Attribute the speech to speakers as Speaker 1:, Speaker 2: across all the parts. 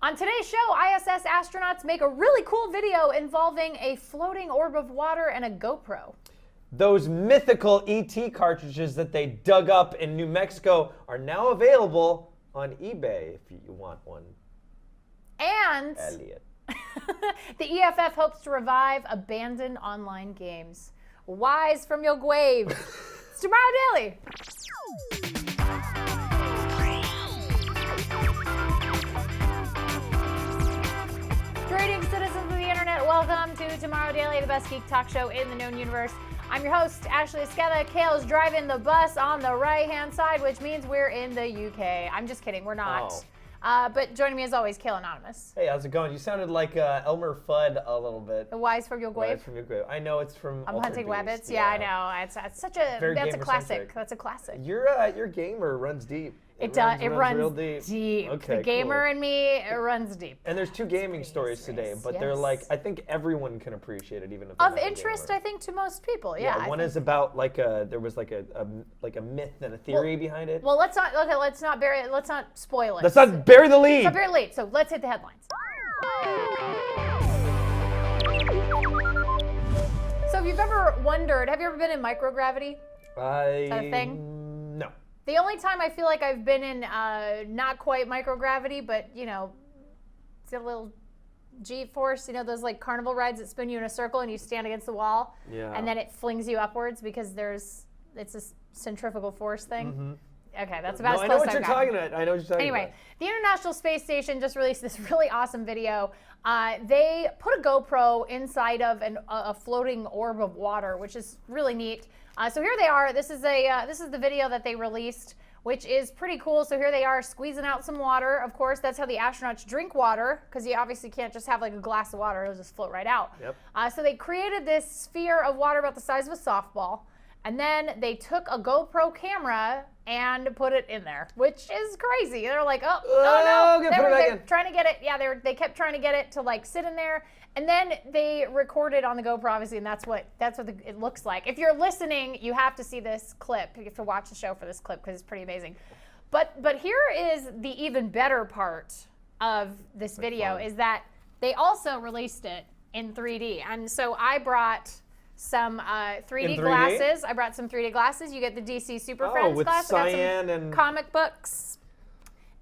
Speaker 1: On today's show, ISS astronauts make a really cool video involving a floating orb of water and a GoPro.
Speaker 2: Those mythical ET cartridges that they dug up in New Mexico are now available on eBay if you want one.
Speaker 1: And
Speaker 2: Elliot.
Speaker 1: the EFF hopes to revive abandoned online games. Wise from your grave. It's Tomorrow Daily. Greetings, citizens of the internet. Welcome to Tomorrow Daily, the best geek talk show in the known universe. I'm your host, Ashley Esqueda. Kale's driving the bus on the right-hand side, which means we're in the UK. I'm just kidding, we're not. But joining me as always, Kale Anonymous.
Speaker 2: Hey, how's it going? You sounded like Elmer Fudd a little bit.
Speaker 1: The Wise from your grave?
Speaker 2: Wise from your grave. I know it's from
Speaker 1: I'm
Speaker 2: Altered
Speaker 1: Hunting
Speaker 2: Beast.
Speaker 1: Rabbits. Yeah, I know. It's such a,
Speaker 2: Very
Speaker 1: that's a classic.
Speaker 2: gamer-centric.
Speaker 1: That's a classic.
Speaker 2: Your gamer runs deep.
Speaker 1: It does. It runs
Speaker 2: real deep. Okay,
Speaker 1: the gamer
Speaker 2: cool.
Speaker 1: in me, it runs deep.
Speaker 2: And there's two gaming stories today, but they're like, I think everyone can appreciate it, even if they're
Speaker 1: Of
Speaker 2: not a
Speaker 1: interest,
Speaker 2: gamer.
Speaker 1: I think, to most people. Yeah.
Speaker 2: One is about like there was like a myth and a theory behind it.
Speaker 1: Well, let's not spoil it.
Speaker 2: Let's not bury the lead.
Speaker 1: Let's not bury the lead. So let's hit the headlines. So if you've ever wondered, have you ever been in microgravity? Is that a thing?
Speaker 2: No.
Speaker 1: The only time I feel like I've been in not quite microgravity, but it's a little G-force, those like carnival rides that spin you in a circle and you stand against the wall, and then it flings you upwards because it's a centrifugal force thing. Mm-hmm. Okay, that's about as close as I've
Speaker 2: I know what you're talking about. I know what you're talking about.
Speaker 1: Anyway, the International Space Station just released this really awesome video. They put a GoPro inside of a floating orb of water, which is really neat. So here they are. This is the video that they released, which is pretty cool. So here they are squeezing out some water. Of course, that's how the astronauts drink water, because you obviously can't just have like a glass of water. It'll just float right out. Yep. So they created this sphere of water about the size of a softball, and then they took a GoPro camera and put it in there, which is crazy. They're like, oh no, they're trying to get it. Yeah, they kept trying to get it to like sit in there, and then they recorded on the GoPro, obviously, and that's what it looks like. If you're listening, you have to see this clip. You have to watch the show for this clip because it's pretty amazing. But here is the even better part of this video is that they also released it in 3D, and so I brought some 3D glasses. I brought some 3D glasses. You get the DC Super Friends
Speaker 2: with
Speaker 1: glass.
Speaker 2: cyan
Speaker 1: I got some
Speaker 2: and
Speaker 1: comic books.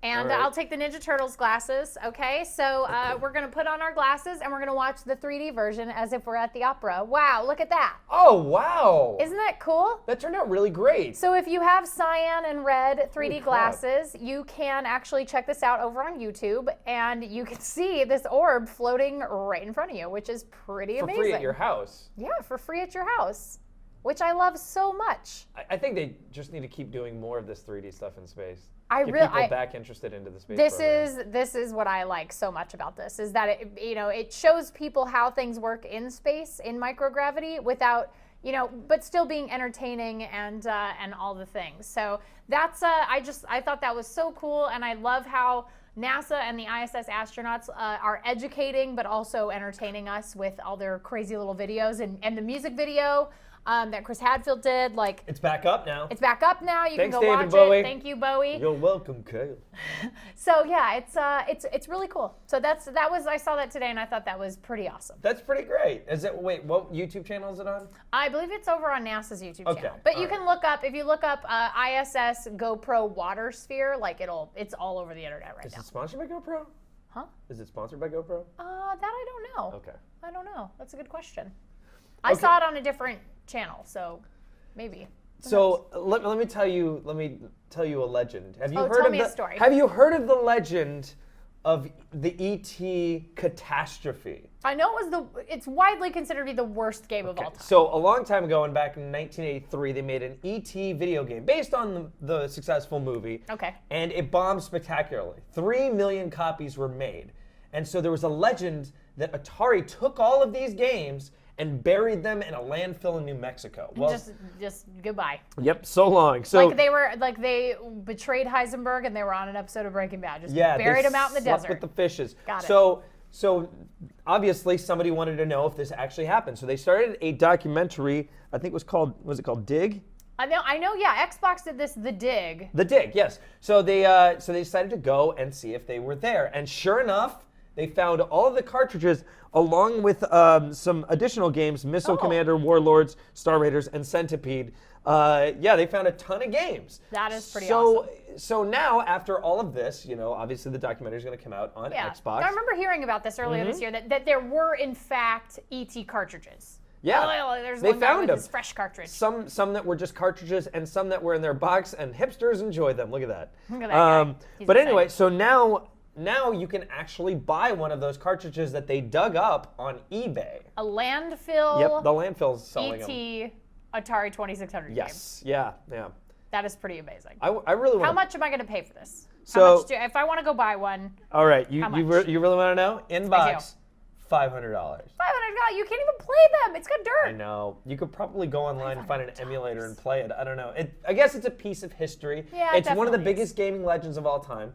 Speaker 1: And I'll take the Ninja Turtles glasses. Okay, so we're gonna put on our glasses and we're gonna watch the 3D version as if we're at the opera. Wow, look at that.
Speaker 2: Oh, wow.
Speaker 1: Isn't that cool?
Speaker 2: That turned out really great.
Speaker 1: So if you have cyan and red 3D glasses, you can actually check this out over on YouTube, and you can see this orb floating right in front of you, which is pretty amazing.
Speaker 2: For free at your house.
Speaker 1: Yeah, for free at your house, which I love so much.
Speaker 2: I think they just need to keep doing more of this 3D stuff in space.
Speaker 1: Get
Speaker 2: people back interested into the space program.
Speaker 1: This is what I like so much about this, is that it shows people how things work in space, in microgravity, without but still being entertaining and all the things. So that's I thought that was so cool, and I love how NASA and the ISS astronauts are educating but also entertaining us with all their crazy little videos, and the music video that Chris Hadfield did,
Speaker 2: it's back up now.
Speaker 1: It's back up now. You
Speaker 2: Thanks,
Speaker 1: can go
Speaker 2: David
Speaker 1: watch
Speaker 2: Bowie.
Speaker 1: it. Thank you, Bowie.
Speaker 2: You're welcome, Kale.
Speaker 1: So yeah, it's really cool. So I saw that today and I thought that was pretty awesome.
Speaker 2: That's pretty great. Wait, what YouTube channel is it on?
Speaker 1: I believe it's over on NASA's YouTube channel. But you can if you look up ISS GoPro water sphere, it's all over the internet right now.
Speaker 2: Is it sponsored by GoPro?
Speaker 1: Huh?
Speaker 2: Is it sponsored by GoPro?
Speaker 1: That I don't know.
Speaker 2: Okay.
Speaker 1: I don't know. That's a good question. I saw it on a different channel, so maybe.
Speaker 2: So let me tell you a legend. Have you heard
Speaker 1: tell
Speaker 2: of
Speaker 1: me a story.
Speaker 2: Have you heard of the legend of the ET catastrophe?
Speaker 1: I know it's widely considered to be the worst game of all time.
Speaker 2: So a long time ago, and back in 1983, they made an ET video game based on the successful movie.
Speaker 1: Okay.
Speaker 2: And it bombed spectacularly. 3 million copies were made. And so there was a legend that Atari took all of these games and buried them in a landfill in New Mexico. Well,
Speaker 1: just goodbye.
Speaker 2: Yep, so long. So
Speaker 1: they betrayed Heisenberg and they were on an episode of Breaking Bad. Just buried them out in the desert.
Speaker 2: With the fishes.
Speaker 1: Got it.
Speaker 2: So obviously somebody wanted to know if this actually happened. So they started a documentary. I think was it called Dig?
Speaker 1: I know. Yeah, Xbox did this. The Dig.
Speaker 2: The Dig, yes. So they decided to go and see if they were there, and sure enough, they found all of the cartridges along with some additional games: Missile Commander, Warlords, Star Raiders, and Centipede. Yeah, they found a ton of games.
Speaker 1: That is pretty awesome.
Speaker 2: So now, after all of this, obviously the documentary is going to come out on Xbox.
Speaker 1: I remember hearing about this earlier this year, that there were, in fact, ET cartridges.
Speaker 2: Yeah,
Speaker 1: there's
Speaker 2: they
Speaker 1: one guy
Speaker 2: found
Speaker 1: with
Speaker 2: them.
Speaker 1: this fresh cartridge.
Speaker 2: Some that were just cartridges, and some that were in their box, and hipsters enjoyed them. Look at that.
Speaker 1: Look at that guy. He's
Speaker 2: but
Speaker 1: excited.
Speaker 2: anyway, so now you can actually buy one of those cartridges that they dug up on eBay.
Speaker 1: A landfill.
Speaker 2: Yep, the landfill's selling them.
Speaker 1: ET Atari 2600 game.
Speaker 2: Yes, yeah.
Speaker 1: That is pretty amazing.
Speaker 2: I really want.
Speaker 1: How much am I going to pay for this?
Speaker 2: So,
Speaker 1: how much if I want to go buy one?
Speaker 2: All right, you
Speaker 1: much?
Speaker 2: you really want to know? Inbox, $500.
Speaker 1: $500. You can't even play them. It's got dirt.
Speaker 2: I know. You could probably go online and find an emulator and play it. I don't know. I guess it's a piece of history.
Speaker 1: Yeah,
Speaker 2: it's one of the
Speaker 1: definitely
Speaker 2: biggest gaming legends of all time.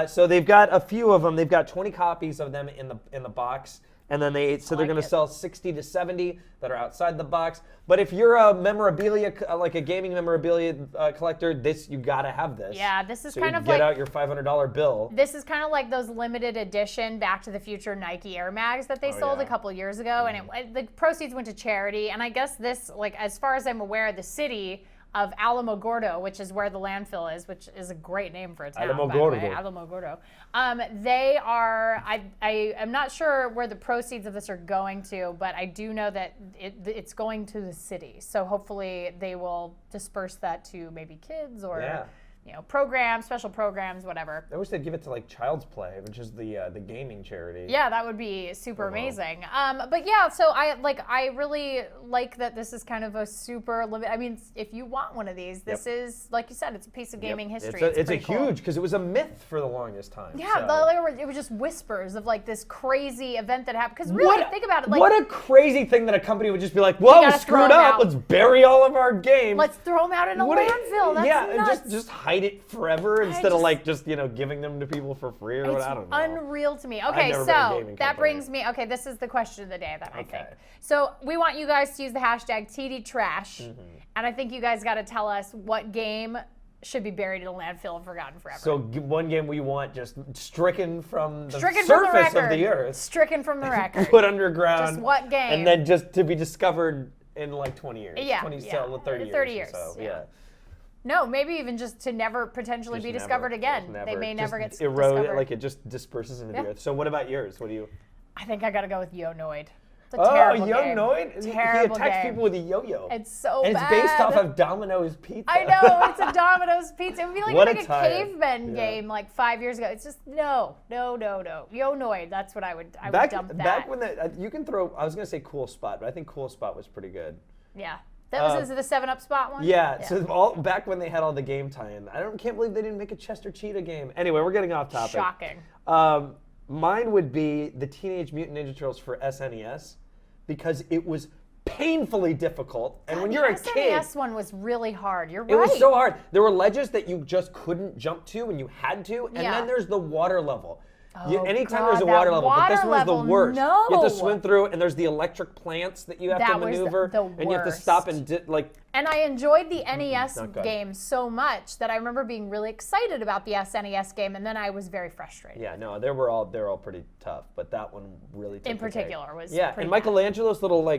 Speaker 2: So they've got a few of them. They've got 20 copies of them in the box, and then they're going to sell 60 to 70 that are outside the box. But if you're a memorabilia, like a gaming memorabilia collector, you gotta have this.
Speaker 1: Yeah, this is
Speaker 2: so
Speaker 1: kind
Speaker 2: you
Speaker 1: of
Speaker 2: get
Speaker 1: like
Speaker 2: out your $500 bill.
Speaker 1: This is kind of like those limited edition Back to the Future Nike Air Mags that they sold a couple years ago, and the proceeds went to charity. And I guess this, like, as far as I'm aware, the city of Alamogordo, which is where the landfill is, which is a great name for a town, by the way, Alamogordo. They are, I'm not sure where the proceeds of this are going to, but I do know that it's going to the city. So hopefully they will disperse that to maybe kids or programs, special programs, whatever.
Speaker 2: I wish they'd give it to like Child's Play, which is the gaming charity.
Speaker 1: Yeah, that would be super amazing. But yeah, so I really like that this is kind of a super limit. I mean, if you want one of these, this is, like you said, it's a piece of gaming history.
Speaker 2: It's a
Speaker 1: cool.
Speaker 2: huge, because it was a myth for the longest time.
Speaker 1: Yeah, it was just whispers of like this crazy event that happened. Because really, think about it. Like,
Speaker 2: what a crazy thing that a company would just be like, "Whoa, screwed up. Let's bury all of our games.
Speaker 1: Let's throw them out in a landfill." That's nuts.
Speaker 2: Just hide it forever instead of like just giving them to people for free or what. I don't know.
Speaker 1: Unreal to me. Okay, so that brings me. Okay, this is the question of the day that I think. So we want you guys to use the hashtag TDTrash, and I think you guys got to tell us what game should be buried in a landfill and forgotten forever.
Speaker 2: So one game we want just stricken from the surface of the earth.
Speaker 1: Stricken from the record.
Speaker 2: Put underground.
Speaker 1: Just what game?
Speaker 2: And then just to be discovered in like 20 years.
Speaker 1: Yeah.
Speaker 2: 30 years.
Speaker 1: 30 years.
Speaker 2: So,
Speaker 1: yeah. No, maybe even just to never potentially be discovered again. They may never get discovered.
Speaker 2: Like it just disperses into the earth. So what about yours? What do you?
Speaker 1: I think I got to go with Yo-Noid. It's a terrible
Speaker 2: Young Noid?
Speaker 1: Terrible
Speaker 2: he attacks
Speaker 1: game.
Speaker 2: people with a yo-yo.
Speaker 1: It's so
Speaker 2: and
Speaker 1: bad.
Speaker 2: it's based off of Domino's Pizza.
Speaker 1: I know, it's a Domino's Pizza. It would be like a caveman game like 5 years ago. It's just, no. Yo-Noid, that's what I would dump that.
Speaker 2: Back when you can throw, I was going to say Cool Spot, but I think Cool Spot was pretty good.
Speaker 1: Yeah. That was the 7-Up spot one?
Speaker 2: Yeah, so back when they had all the game tie-in. Can't believe they didn't make a Chester Cheetah game. Anyway, we're getting off topic.
Speaker 1: Shocking.
Speaker 2: Mine would be the Teenage Mutant Ninja Turtles for SNES, because it was painfully difficult. And when you're a kid,
Speaker 1: the SNES one was really hard. You're right.
Speaker 2: It was so hard. There were ledges that you just couldn't jump to and you had to. And then there's the water level. Anytime there's a water level, but this one's the worst.
Speaker 1: No.
Speaker 2: You have to swim through, and there's the electric plants that you have to maneuver, and you have to stop and
Speaker 1: And I enjoyed the NES game so much that I remember being really excited about the SNES game, and then I was very frustrated.
Speaker 2: Yeah, no, they're all pretty tough, but that one really took
Speaker 1: in particular was
Speaker 2: and Michelangelo's little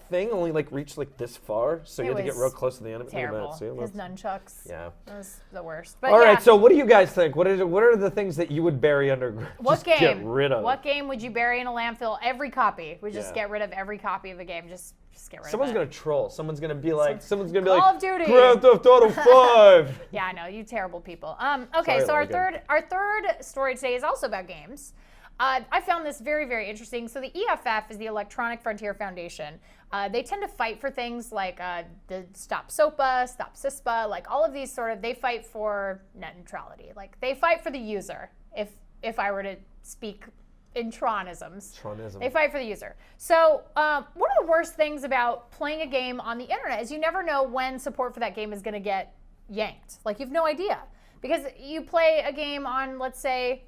Speaker 2: thing only reached this far, so you had to get real close to the enemy.
Speaker 1: Terrible. His nunchucks.
Speaker 2: Yeah,
Speaker 1: that was the worst. But
Speaker 2: all right, so what do you guys think? What are the things that you would bury underground?
Speaker 1: What game?
Speaker 2: Get rid of.
Speaker 1: What game would you bury in a landfill? Every copy. We just get rid of every copy of a game. Just get rid of it.
Speaker 2: Someone's gonna troll. Someone's gonna be like,
Speaker 1: Call of Duty.
Speaker 2: Grand Theft Auto 5.
Speaker 1: Yeah, I know, you terrible people. Okay, so our third story today is also about games. I found this very, very interesting. So the EFF is the Electronic Frontier Foundation. They tend to fight for things like the Stop SOPA, Stop CISPA, like all of these they fight for net neutrality. Like they fight for the user, if I were to speak in Tronisms. They fight for the user. So one of the worst things about playing a game on the internet is you never know when support for that game is going to get yanked. Like you have no idea. Because you play a game on, let's say,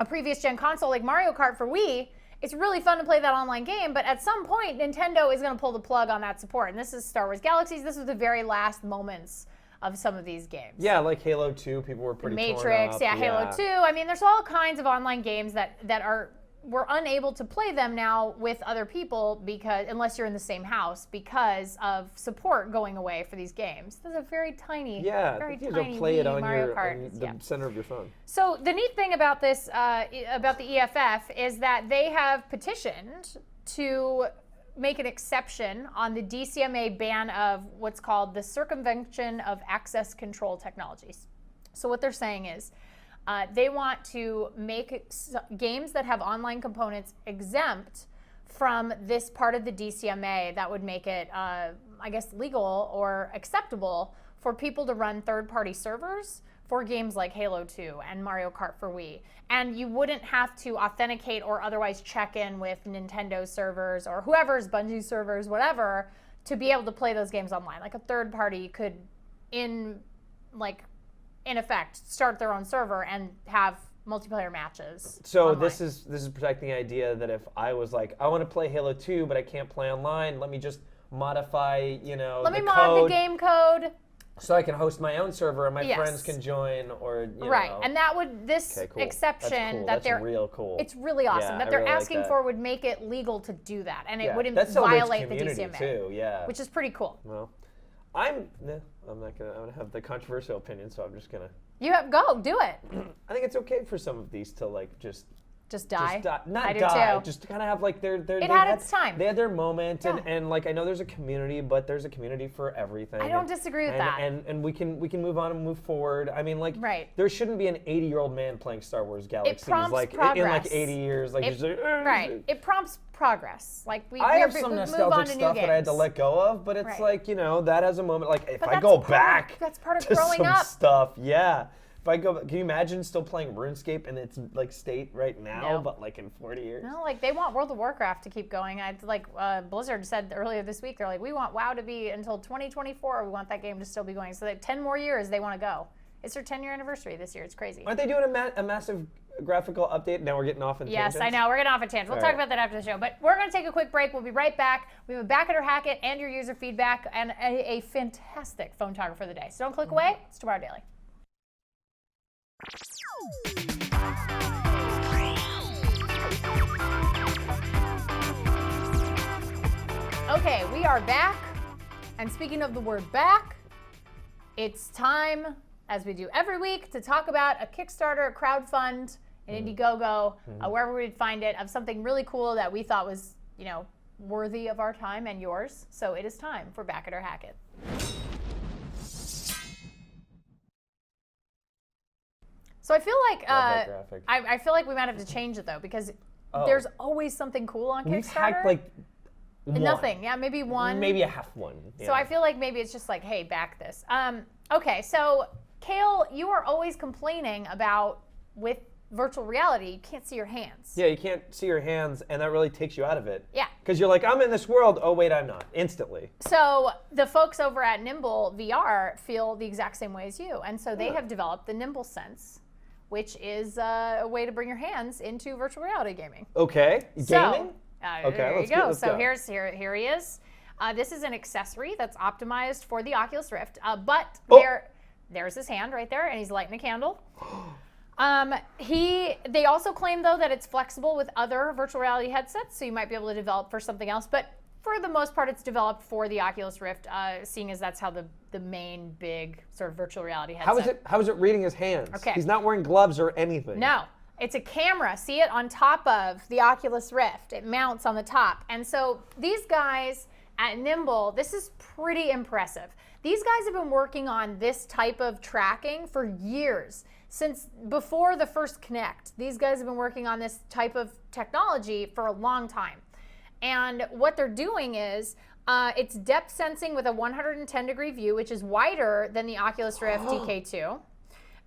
Speaker 1: a previous gen console like Mario Kart for Wii, it's really fun to play that online game, but at some point, Nintendo is going to pull the plug on that support. And this is Star Wars Galaxies. This was the very last moments of some of these games.
Speaker 2: Yeah, like Halo 2, people were pretty
Speaker 1: Matrix,
Speaker 2: torn up.
Speaker 1: Halo 2. I mean, there's all kinds of online games that we're unable to play them now with other people because unless you're in the same house because of support going away for these games. This is a very tiny, very tiny
Speaker 2: play it on
Speaker 1: Mario Kart.
Speaker 2: the center of your phone.
Speaker 1: So the neat thing about this, about the EFF, is that they have petitioned to make an exception on the DCMA ban of what's called the circumvention of access control technologies. So what they're saying is, they want to make games that have online components exempt from this part of the DCMA that would make it, I guess, legal or acceptable for people to run third-party servers for games like Halo 2 and Mario Kart for Wii. And you wouldn't have to authenticate or otherwise check in with Nintendo servers or whoever's Bungie servers, whatever, to be able to play those games online. Like a third party could, in effect, start their own server and have multiplayer matches.
Speaker 2: So
Speaker 1: online.
Speaker 2: this is protecting the idea that if I was like, I want to play Halo 2, but I can't play online, let me just modify,
Speaker 1: let me mod the game code.
Speaker 2: So I can host my own server and my
Speaker 1: Yes.
Speaker 2: friends can join, or
Speaker 1: Right, and that would
Speaker 2: Okay, cool.
Speaker 1: exception
Speaker 2: That's cool.
Speaker 1: that
Speaker 2: That's real cool.
Speaker 1: It's really awesome
Speaker 2: Yeah,
Speaker 1: that
Speaker 2: I
Speaker 1: they're
Speaker 2: really like
Speaker 1: asking
Speaker 2: that.
Speaker 1: for would make it legal to do that, and it wouldn't
Speaker 2: that celebrates
Speaker 1: violate the
Speaker 2: community
Speaker 1: DCMA,
Speaker 2: too. Yeah.
Speaker 1: which is pretty cool.
Speaker 2: Well, I'm not gonna. I'm gonna have the controversial opinion, so I'm just gonna.
Speaker 1: Do it.
Speaker 2: I think it's okay for some of these to
Speaker 1: Just die.
Speaker 2: Not
Speaker 1: I do
Speaker 2: die.
Speaker 1: too.
Speaker 2: Just to kind of have their.
Speaker 1: It had its time.
Speaker 2: They had their moment,
Speaker 1: Yeah.
Speaker 2: and I know there's a community, but there's a community for everything.
Speaker 1: I don't disagree with that.
Speaker 2: And we can move on and move forward. I mean,
Speaker 1: Right.
Speaker 2: there shouldn't be an 80-year-old man playing Star Wars Galaxies
Speaker 1: prompts
Speaker 2: in
Speaker 1: progress.
Speaker 2: 80 years.
Speaker 1: Right. It prompts progress.
Speaker 2: I have some
Speaker 1: move on
Speaker 2: nostalgic
Speaker 1: to new
Speaker 2: stuff that I had to
Speaker 1: games.
Speaker 2: let go of, but it's
Speaker 1: Right.
Speaker 2: that has a moment. Like if
Speaker 1: But
Speaker 2: I
Speaker 1: that's
Speaker 2: go
Speaker 1: part of-
Speaker 2: back,
Speaker 1: that's part of
Speaker 2: to
Speaker 1: growing
Speaker 2: some
Speaker 1: up.
Speaker 2: stuff. Yeah. If I go, can you imagine still playing RuneScape in its state right now,
Speaker 1: No.
Speaker 2: but in 40 years?
Speaker 1: No, they want World of Warcraft to keep going. Blizzard said earlier this week, they're like, we want WoW to be until 2024. We want that game to still be going. So that 10 more years they want to go. It's their 10-year anniversary this year. It's crazy.
Speaker 2: Aren't they doing a massive graphical update? Now we're getting off in
Speaker 1: Yes,
Speaker 2: tangents.
Speaker 1: I know. We're getting off a tangent. We'll
Speaker 2: All
Speaker 1: talk
Speaker 2: right.
Speaker 1: about that after the show. But we're going to take a quick break. We'll be right back. We have a Back at Her Hack It and your user feedback and a fantastic photographer of the day. So don't click away. It's Tomorrow Daily. Okay, we are back. And speaking of the word back, it's time, as we do every week, to talk about a Kickstarter, a crowdfund, an Indiegogo, wherever we'd find it, of something really cool that we thought was, worthy of our time and yours. So it is time for Back It or Hack It. So I feel like
Speaker 2: Love that graphic.
Speaker 1: I feel like we might have to change it though because there's always something cool on
Speaker 2: We've
Speaker 1: Kickstarter.
Speaker 2: hacked one.
Speaker 1: Nothing. Yeah, maybe one.
Speaker 2: Maybe a half one. Yeah.
Speaker 1: So I feel like maybe it's just like, hey, back this. Okay, so Kale, you are always complaining about with virtual reality, you can't see your hands.
Speaker 2: Yeah, you can't see your hands, and that really takes you out of it.
Speaker 1: Yeah.
Speaker 2: Because you're like, I'm in this world. Oh, wait, I'm not. Instantly.
Speaker 1: So the folks over at Nimble VR feel the exact same way as you. And so they have developed the Nimble Sense, which is a way to bring your hands into virtual reality gaming.
Speaker 2: Okay. Gaming?
Speaker 1: So,
Speaker 2: Okay,
Speaker 1: there
Speaker 2: let's
Speaker 1: you go.
Speaker 2: let's
Speaker 1: So
Speaker 2: go.
Speaker 1: here he is. This is an accessory that's optimized for the Oculus Rift, but
Speaker 2: Oh.
Speaker 1: there's his hand right there, and he's lighting a candle. They also claim though that it's flexible with other virtual reality headsets, so you might be able to develop for something else. But for the most part, it's developed for the Oculus Rift, seeing as that's how the main big sort of virtual reality headset.
Speaker 2: How is it reading his hands?
Speaker 1: Okay.
Speaker 2: He's not wearing gloves or anything.
Speaker 1: No, it's a camera. See it on top of the Oculus Rift. It mounts on the top. And so these guys at Nimble, this is pretty impressive. These guys have been working on this type of tracking for years. Since before the first Kinect, these guys have been working on this type of technology for a long time. And what they're doing is it's depth sensing with a 110-degree view, which is wider than the Oculus Rift DK2.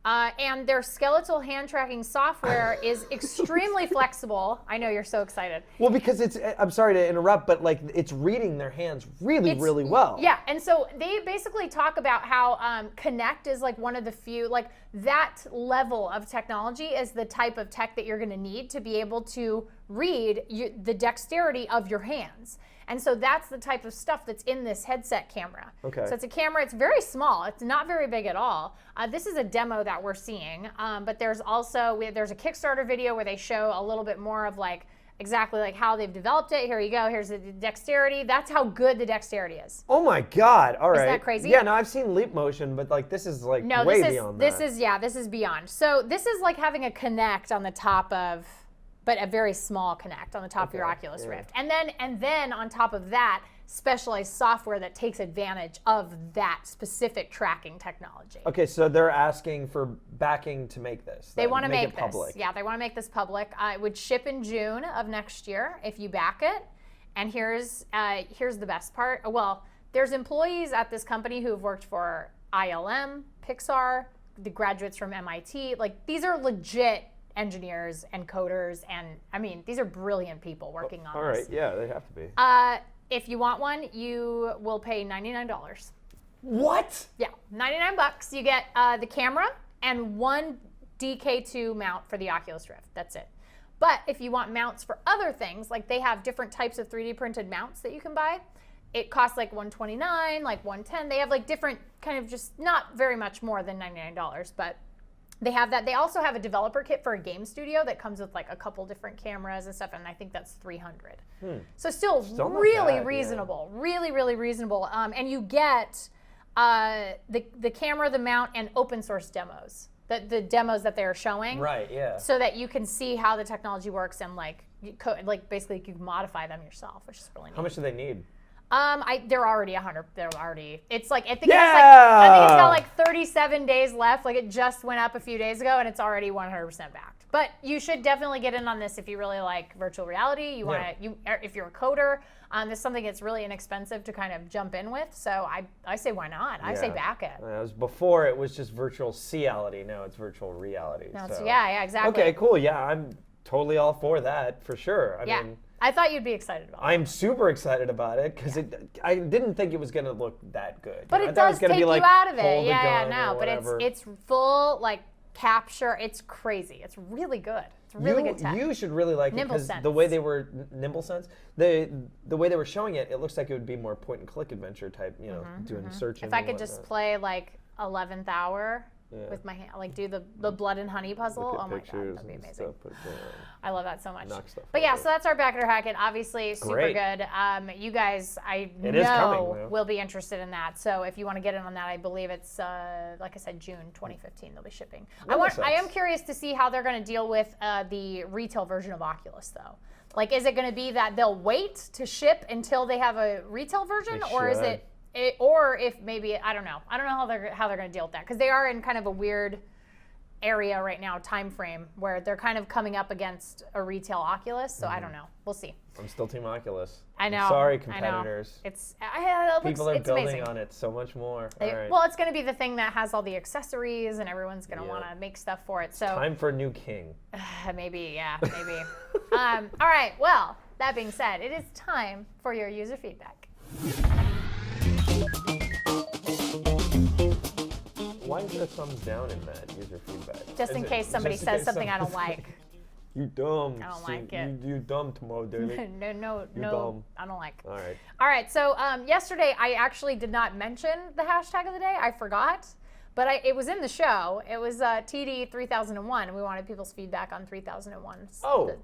Speaker 1: And their skeletal hand tracking software is extremely flexible. I know you're so excited.
Speaker 2: Well, because I'm sorry to interrupt, but it's reading their hands really well.
Speaker 1: Yeah, and so they basically talk about how Kinect is like one of the few, like that level of technology is the type of tech that you're going to need to be able to read the dexterity of your hands. And so that's the type of stuff that's in this headset camera.
Speaker 2: Okay.
Speaker 1: So it's a camera, it's very small, it's not very big at all. This is a demo that we're seeing, but there's also, there's a Kickstarter video where they show a little bit more of like exactly like how they've developed it. Here you go, here's the dexterity. That's how good the dexterity is.
Speaker 2: Oh my God, all right.
Speaker 1: Isn't that crazy?
Speaker 2: Yeah, no, I've seen leap motion, but like this is like way beyond that.
Speaker 1: This is beyond. So this is like having a Kinect on the top of, but a very small Kinect on the top of your Oculus Rift. And then on top of that, specialized software that takes advantage of that specific tracking technology.
Speaker 2: Okay, so they're asking for backing to make this.
Speaker 1: They want to make
Speaker 2: it public.
Speaker 1: this. Yeah, they want to make this public. It would ship in June of next year if you back it. And here's the best part. Well, there's employees at this company who have worked for ILM, Pixar, the graduates from MIT. Like, these are legit engineers and coders, and I mean, these are brilliant people working on this.
Speaker 2: All right, yeah, they have to be.
Speaker 1: If you want one, you will pay $99.
Speaker 2: What?
Speaker 1: Yeah, 99 bucks. You get the camera and one DK2 mount for the Oculus Rift. That's it. But if you want mounts for other things, like they have different types of 3D printed mounts that you can buy. It costs like $129, like $110. They have like different kind of just not very much more than $99, but they have that. They also have a developer kit for a game studio that comes with like a couple different cameras and stuff, and I think that's $300. So still really
Speaker 2: bad,
Speaker 1: reasonable, really reasonable. And you get the camera, the mount, and open source demos. The demos that they're showing,
Speaker 2: Right, yeah.
Speaker 1: so that you can see how the technology works and like basically you can modify them yourself, which is really neat.
Speaker 2: How much do they need?
Speaker 1: They're already 100. They're already. It's like I think it's got like 37 days left. Like it just went up a few days ago, and it's already 100% backed. But you should definitely get in on this if you really like virtual reality. You want to, if you're a coder, this is something that's really inexpensive to kind of jump in with. So I say why not? I say back it.
Speaker 2: Before it was just virtual reality. Now it's virtual reality.
Speaker 1: No,
Speaker 2: so.
Speaker 1: yeah, exactly.
Speaker 2: Okay, cool. Yeah, I'm totally all for that for sure. I mean,
Speaker 1: I thought you'd be excited about it.
Speaker 2: I'm super excited about it because I didn't think it was going to look that good.
Speaker 1: But it does take you out of it. Yeah, no. But it's full like capture. It's crazy. It's really good. It's really good tech.
Speaker 2: You should really like it because the way they were Nimble Sense, the way they were showing it, it looks like it would be more point and click adventure type. You know, doing searching.
Speaker 1: If I could just play like 11th Hour. With my hand, like do the blood and honey puzzle. Oh my god, that'd be amazing. I love that so much. But yeah, so that's our backer hacket. Obviously, super good. You guys, I know will be interested in that. So if you want to get in on that, I believe it's like I said, June 2015. They'll be shipping. I am curious to see how they're going to deal with the retail version of Oculus, though. Like, is it going to be that they'll wait to ship until they have a retail version, or is it? Or if maybe I don't know how they're going to deal with that, because they are in kind of a weird area right now, time frame, where they're kind of coming up against a retail Oculus. So I don't know. We'll see.
Speaker 2: I'm still Team Oculus.
Speaker 1: I know.
Speaker 2: I'm sorry, competitors. People are building
Speaker 1: amazing.
Speaker 2: On it so much more.
Speaker 1: Well, it's going to be the thing that has all the accessories, and everyone's going to want to make stuff for it. So
Speaker 2: time for a new king.
Speaker 1: Maybe. All right. Well, that being said, it is time for your user feedback.
Speaker 2: Why is there a thumbs down in that user feedback?
Speaker 1: Just in case somebody says something I don't like.
Speaker 2: You dumb.
Speaker 1: I don't like it.
Speaker 2: You dumb tomorrow, Daily.
Speaker 1: No,
Speaker 2: dumb.
Speaker 1: I don't like.
Speaker 2: All right.
Speaker 1: All right. So yesterday I actually did not mention the hashtag of the day. I forgot. But it was in the show. It was TD 3001, and we wanted people's feedback on 3001,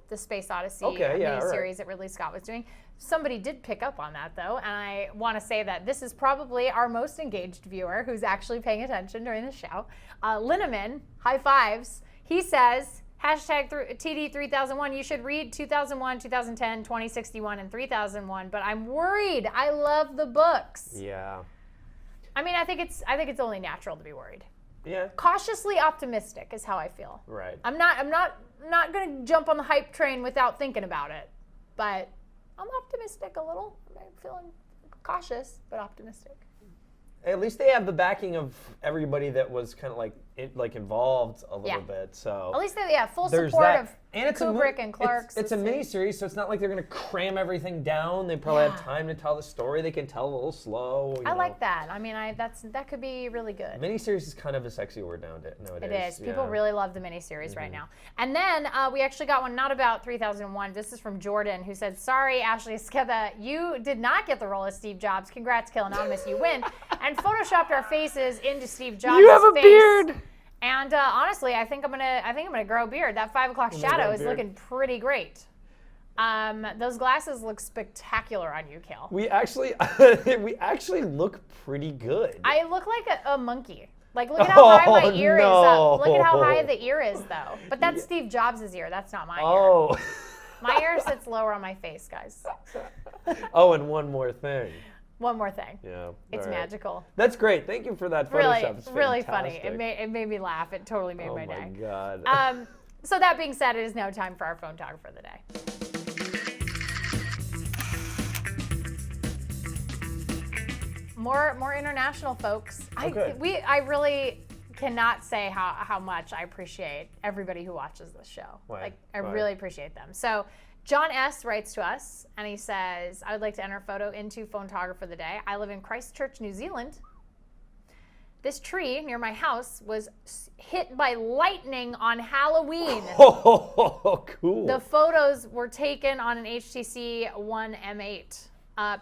Speaker 1: the Space Odyssey miniseries that Ridley Scott was doing. Somebody did pick up on that, though, and I want to say that this is probably our most engaged viewer who's actually paying attention during the show. Linneman, high fives, he says, hashtag TD 3001, you should read 2001, 2010, 2061, and 3001, but I'm worried. I love the books.
Speaker 2: Yeah.
Speaker 1: I mean, I think it's only natural to be worried.
Speaker 2: Yeah.
Speaker 1: Cautiously optimistic is how I feel.
Speaker 2: Right.
Speaker 1: I'm not going to jump on the hype train without thinking about it, but I'm optimistic a little. I'm feeling cautious, but optimistic.
Speaker 2: At least they have the backing of everybody that was kind of like involved a little bit. So
Speaker 1: at least they full
Speaker 2: there's
Speaker 1: support
Speaker 2: that.
Speaker 1: of
Speaker 2: And it's
Speaker 1: Kubrick and Clark's.
Speaker 2: It's a mini series, so it's not like they're going to cram everything down. They probably have time to tell the story. They can tell a little slow.
Speaker 1: I like that. I mean, that could be really good.
Speaker 2: Miniseries is kind of a sexy word nowadays.
Speaker 1: It is. People really love the miniseries right now. And then we actually got one not about 3001. This is from Jordan, who said, "Sorry, Ashley Esqueda, you did not get the role of Steve Jobs. Congrats, Kill Anonymous, you win." And photoshopped our faces into Steve Jobs' face.
Speaker 2: You have a beard.
Speaker 1: And honestly, I think I'm gonna grow a beard. That 5 o'clock shadow is looking pretty great. Those glasses look spectacular on you, Kale.
Speaker 2: We actually look pretty good.
Speaker 1: I look like a monkey. Like, look at how high my ear is up. Look at how high the ear is, though. But that's Steve Jobs' ear. That's not my ear. My ear sits lower on my face, guys.
Speaker 2: Oh, and one more thing.
Speaker 1: One more thing.
Speaker 2: Yeah.
Speaker 1: It's magical.
Speaker 2: That's great. Thank you for that Photoshop. It's
Speaker 1: really funny. It made me laugh. It totally made my day.
Speaker 2: Oh my God.
Speaker 1: So that being said, it is now time for our photographer of the day. More international folks.
Speaker 2: Okay.
Speaker 1: I really cannot say how much I appreciate everybody who watches this show. I really appreciate them. So John S. writes to us, and he says, "I would like to enter a photo into Photographer of the Day. I live in Christchurch, New Zealand. This tree near my house was hit by lightning on Halloween."
Speaker 2: Oh, cool.
Speaker 1: The photos were taken on an HTC One M8.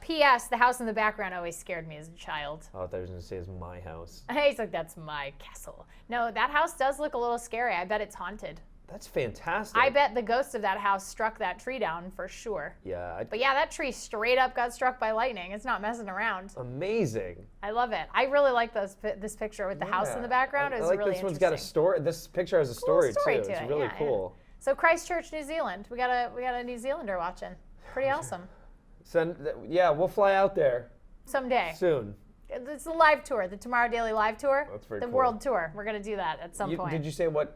Speaker 1: P.S. The house in the background always scared me as a child.
Speaker 2: Oh, I thought I was going to say it's my house.
Speaker 1: He's like, "That's my castle." No, that house does look a little scary. I bet it's haunted.
Speaker 2: That's fantastic.
Speaker 1: I bet the ghost of that house struck that tree down for sure.
Speaker 2: Yeah.
Speaker 1: But yeah, that tree straight up got struck by lightning. It's not messing around.
Speaker 2: Amazing.
Speaker 1: I love it. I really like this picture with the house in the background. It's really
Speaker 2: this one's got a story. This picture has a story too. It's really cool.
Speaker 1: Yeah. So Christchurch, New Zealand. We got a New Zealander watching. Pretty awesome.
Speaker 2: We'll fly out there
Speaker 1: someday.
Speaker 2: Soon.
Speaker 1: It's a live tour, the Tomorrow Daily live tour.
Speaker 2: That's very
Speaker 1: cool.
Speaker 2: The
Speaker 1: world tour. We're gonna do that at some point.
Speaker 2: Did you say what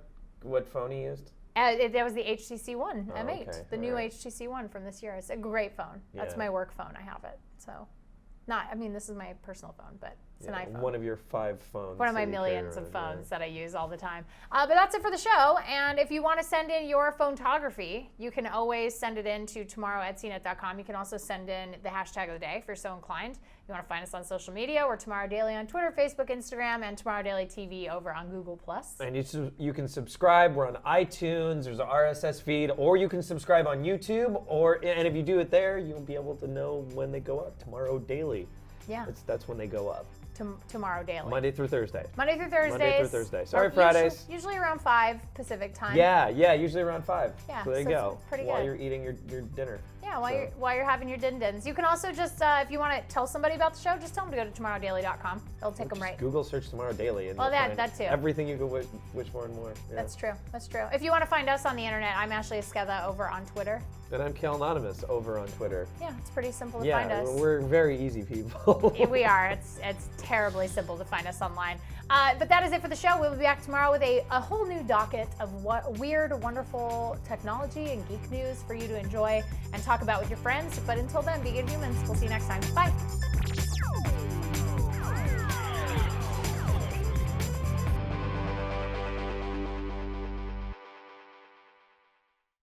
Speaker 2: phone he used?
Speaker 1: That was the HTC One M8,
Speaker 2: okay.
Speaker 1: the new HTC One from this year. It's a great phone. That's my work phone. I have it. So, this is my personal phone, but it's an iPhone.
Speaker 2: One of your 5 phones.
Speaker 1: One of my millions of phones that I use all the time. But that's it for the show. And if you want to send in your photography, you can always send it in to tomorrow@cnet.com. You can also send in the hashtag of the day if you're so inclined. You want to find us on social media. We're Tomorrow Daily on Twitter, Facebook, Instagram, and Tomorrow Daily TV over on Google+.
Speaker 2: And you can subscribe. We're on iTunes. There's an RSS feed. Or you can subscribe on YouTube. And if you do it there, you'll be able to know when they go up. Tomorrow Daily.
Speaker 1: Yeah.
Speaker 2: That's when they go up.
Speaker 1: Tomorrow Daily.
Speaker 2: Monday through Thursday.
Speaker 1: Monday through Thursday.
Speaker 2: Sorry, Fridays.
Speaker 1: Usually around 5 Pacific time.
Speaker 2: Yeah, usually around 5.
Speaker 1: Yeah,
Speaker 2: so there you go.
Speaker 1: Pretty
Speaker 2: while
Speaker 1: good.
Speaker 2: You're eating your dinner.
Speaker 1: Yeah, while you're having your din-dins. You can also just, if you want to tell somebody about the show, just tell them to go to tomorrowdaily.com. It'll take them right.
Speaker 2: Google search Tomorrow Daily. And
Speaker 1: that too.
Speaker 2: Everything you can wish for and more. Yeah.
Speaker 1: That's true. If you want to find us on the internet, I'm Ashley Esqueda over on Twitter.
Speaker 2: And I'm Kel Anonymous over on Twitter.
Speaker 1: Yeah, it's pretty simple to find us.
Speaker 2: Yeah, we're very easy people.
Speaker 1: We are. It's terribly simple to find us online. But that is it for the show. We'll be back tomorrow with a whole new docket of what weird, wonderful technology and geek news for you to enjoy and talk about with your friends. But until then, be good humans. We'll see you next time. Bye.